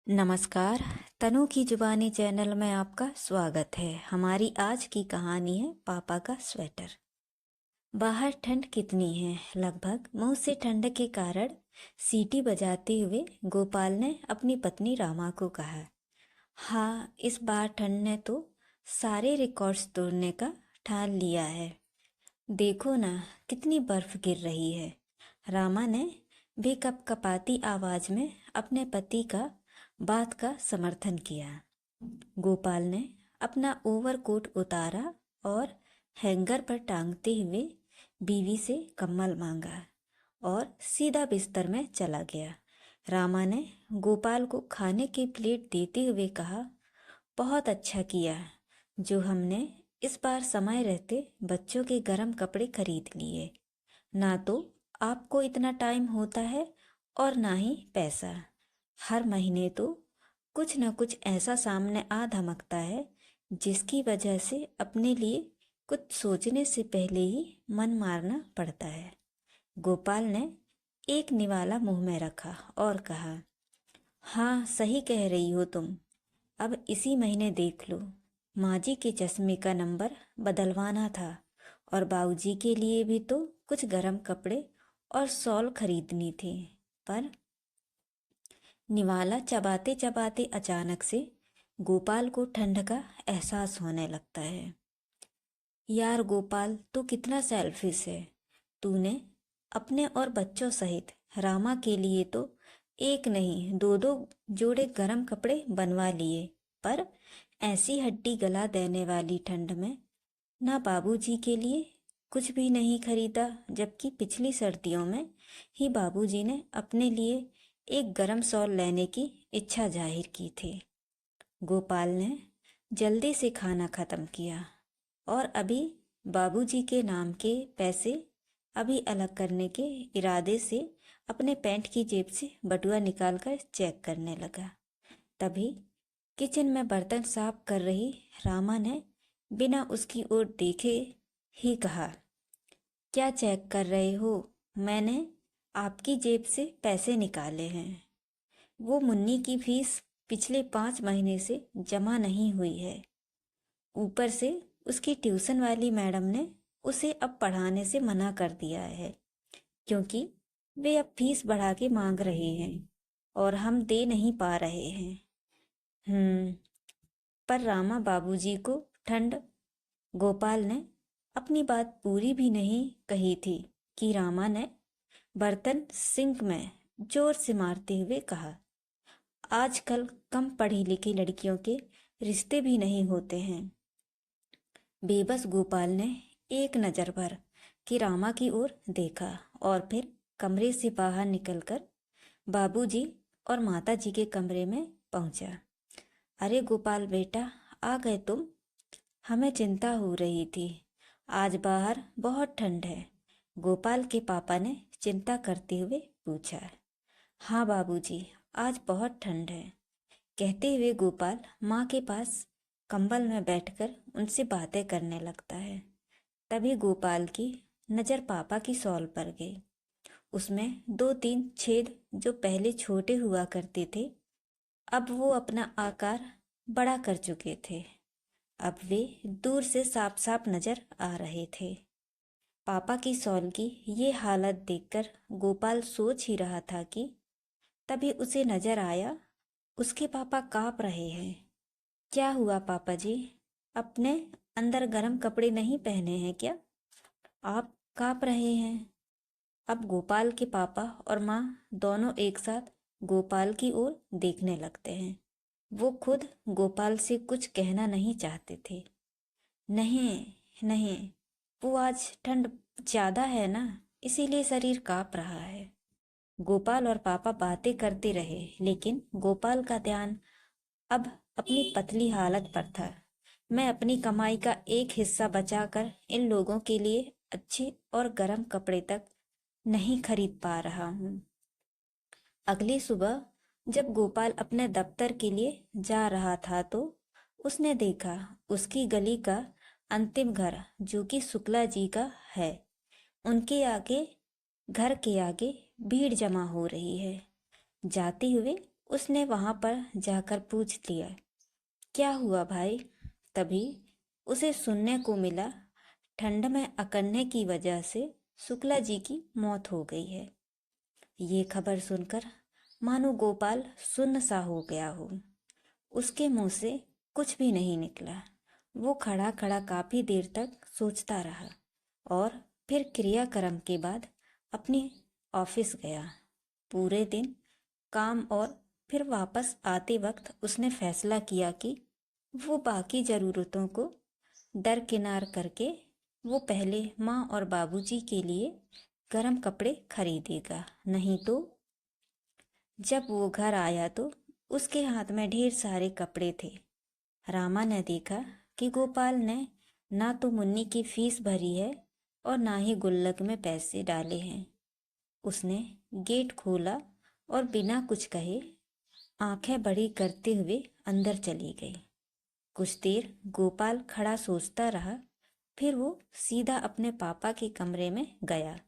नमस्कार। तनु की जुबानी चैनल में आपका स्वागत है। हमारी आज की कहानी है पापा का स्वेटर। बाहर ठंड कितनी है। लगभग मुंह से ठंड के कारण सीटी बजाते हुए गोपाल ने अपनी पत्नी रामा को कहा, हाँ, इस बार ठंड ने तो सारे रिकॉर्ड्स तोड़ने का ठान लिया है। देखो ना, कितनी बर्फ गिर रही है। रामा ने भी कपकपाती आवाज में अपने पति का बात का समर्थन किया। गोपाल ने अपना ओवरकोट उतारा और हैंगर पर टांगते हुए बीवी से कम्बल मांगा और सीधा बिस्तर में चला गया। रामा ने गोपाल को खाने की प्लेट देते हुए कहा, बहुत अच्छा किया जो हमने इस बार समय रहते बच्चों के गर्म कपड़े खरीद लिए। ना तो आपको इतना टाइम होता है और ना ही पैसा। हर महीने तो कुछ न कुछ ऐसा सामने आ धमकता है जिसकी वजह से अपने लिए कुछ सोचने से पहले ही मन मारना पड़ता है। गोपाल ने एक निवाला मुंह में रखा और कहा, हाँ, सही कह रही हो तुम। अब इसी महीने देख लो, माँ जी के चश्मे का नंबर बदलवाना था और बाबूजी के लिए भी तो कुछ गर्म कपड़े और शॉल खरीदनी थी। पर निवाला चबाते चबाते अचानक से गोपाल को ठंड का एहसास होने लगता है। यार गोपाल, तू कितना सेल्फिश है। तूने अपने और बच्चों सहित रामा के लिए तो एक नहीं दो दो जोड़े गरम कपड़े बनवा लिए, पर ऐसी हड्डी गला देने वाली ठंड में ना बाबूजी के लिए कुछ भी नहीं खरीदा, जबकि पिछली सर्दियों में ही बाबूजी ने अपने लिए एक गरम शॉल लेने की इच्छा जाहिर की थी। गोपाल ने जल्दी से खाना खत्म किया और अभी बाबूजी के नाम के पैसे अभी अलग करने के इरादे से अपने पैंट की जेब से बटुआ निकालकर चेक करने लगा। तभी किचन में बर्तन साफ कर रही रामा ने बिना उसकी ओर देखे ही कहा, क्या चेक कर रहे हो? मैंने आपकी जेब से पैसे निकाले हैं। वो मुन्नी की फीस पिछले 5 महीने से जमा नहीं हुई है। ऊपर से उसकी ट्यूशन वाली मैडम ने उसे अब पढ़ाने से मना कर दिया है, क्योंकि वे अब फीस बढ़ा के मांग रहे हैं और हम दे नहीं पा रहे हैं। पर रामा बाबूजी को ठंड। गोपाल ने अपनी बात पूरी भी नहीं कही थी कि रामा ने बर्तन सिंक में जोर से मारते हुए कहा, आजकल कम पढ़ी लिखी लड़कियों के रिश्ते भी नहीं होते हैं। बेबस गोपाल ने एक नज़र भर के रामा की ओर देखा और फिर कमरे से बाहर निकलकर बाबूजी और माताजी के कमरे में पहुंचा। अरे गोपाल बेटा, आ गए तुम? हमें चिंता हो रही थी। आज बाहर बहुत ठंड है। गोपाल के पापा ने चिंता करते हुए पूछा। हाँ बाबूजी, आज बहुत ठंड है, कहते हुए गोपाल माँ के पास कंबल में बैठकर उनसे बातें करने लगता है। तभी गोपाल की नज़र पापा की शॉल पर गई। उसमें 2-3 छेद जो पहले छोटे हुआ करते थे, अब वो अपना आकार बड़ा कर चुके थे। अब वे दूर से साफ साफ नजर आ रहे थे। पापा की शॉल की ये हालत देखकर गोपाल सोच ही रहा था कि तभी उसे नजर आया उसके पापा काँप रहे हैं। क्या हुआ पापा जी? अपने अंदर गर्म कपड़े नहीं पहने हैं क्या? आप काँप रहे हैं। अब गोपाल के पापा और माँ दोनों एक साथ गोपाल की ओर देखने लगते हैं। वो खुद गोपाल से कुछ कहना नहीं चाहते थे। नहीं नहीं, वो आज ठंड ज़्यादा है ना, इसीलिए शरीर काँप रहा है। गोपाल और पापा बातें करते रहे, लेकिन गोपाल का ध्यान अब अपनी पतली हालत पर था। मैं अपनी कमाई का एक हिस्सा बचाकर इन लोगों के लिए अच्छे और गर्म कपड़े तक नहीं खरीद पा रहा हूँ। अगली सुबह जब गोपाल अपने दफ्तर के लिए जा रहा था तो उसने देखा उसकी गली का अंतिम घर, जो कि शुक्ला जी का है, उनके आगे घर के आगे भीड़ जमा हो रही है। जाते हुए उसने वहां पर जाकर पूछ लिया, क्या हुआ भाई? तभी उसे सुनने को मिला, ठंड में अकड़ने की वजह से शुक्ला जी की मौत हो गई है। ये खबर सुनकर मानो गोपाल सुन्न सा हो गया हो। उसके मुंह से कुछ भी नहीं निकला। वो खड़ा खड़ा काफी देर तक सोचता रहा और फिर क्रियाक्रम के बाद अपने ऑफिस गया। पूरे दिन काम और फिर वापस आते वक्त उसने फैसला किया कि वो बाकी ज़रूरतों को दरकिनार करके वो पहले माँ और बाबूजी के लिए गर्म कपड़े खरीदेगा। नहीं तो जब वो घर आया तो उसके हाथ में ढेर सारे कपड़े थे। रामा ने देखा कि गोपाल ने ना तो मुन्नी की फीस भरी है और ना ही गुल्लक में पैसे डाले हैं। उसने गेट खोला और बिना कुछ कहे आंखें बड़ी करते हुए अंदर चली गई। कुछ देर गोपाल खड़ा सोचता रहा। फिर वो सीधा अपने पापा के कमरे में गया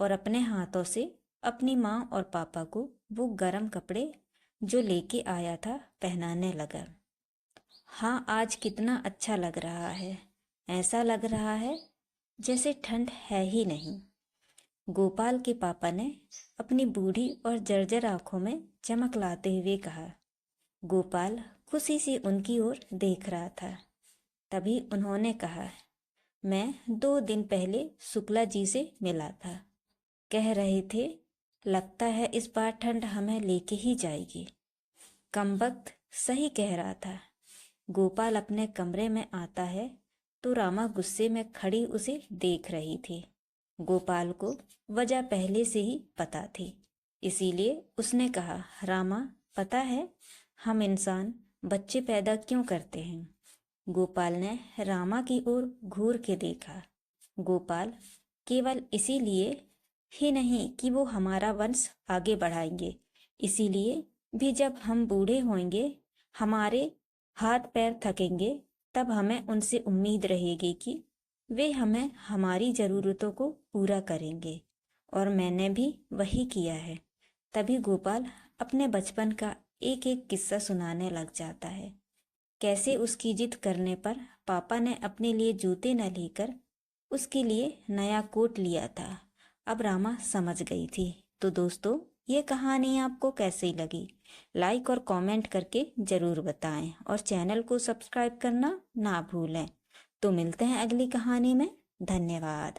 और अपने हाथों से अपनी माँ और पापा को वो गर्म कपड़े जो लेके आया था पहनाने लगा। हाँ, आज कितना अच्छा लग रहा है। ऐसा लग रहा है जैसे ठंड है ही नहीं। गोपाल के पापा ने अपनी बूढ़ी और जर्जर आंखों में चमक लाते हुए कहा। गोपाल खुशी से उनकी ओर देख रहा था। तभी उन्होंने कहा, मैं 2 दिन पहले शुक्ला जी से मिला था। कह रहे थे लगता है इस बार ठंड हमें लेके ही जाएगी। कमबख्त सही कह रहा था। गोपाल अपने कमरे में आता है तो रामा गुस्से में खड़ी उसे देख रही थी। गोपाल को वजह पहले से ही पता थी, इसीलिए उसने कहा, रामा, पता है हम इंसान बच्चे पैदा क्यों करते हैं? गोपाल ने रामा की ओर घूर के देखा। गोपाल, केवल इसीलिए ही नहीं कि वो हमारा वंश आगे बढ़ाएंगे, इसीलिए भी जब हम बूढ़े होंगे, हमारे हाथ पैर थकेंगे, तब हमें उनसे उम्मीद रहेगी कि वे हमें हमारी ज़रूरतों को पूरा करेंगे। और मैंने भी वही किया है। तभी गोपाल अपने बचपन का एक एक किस्सा सुनाने लग जाता है। कैसे उसकी जिद करने पर पापा ने अपने लिए जूते न लेकर उसके लिए नया कोट लिया था। अब रामा समझ गई थी। तो दोस्तों, ये कहानी आपको कैसी लगी? लाइक और कमेंट करके ज़रूर बताएं और चैनल को सब्सक्राइब करना ना भूलें। तो मिलते हैं अगली कहानी में। धन्यवाद।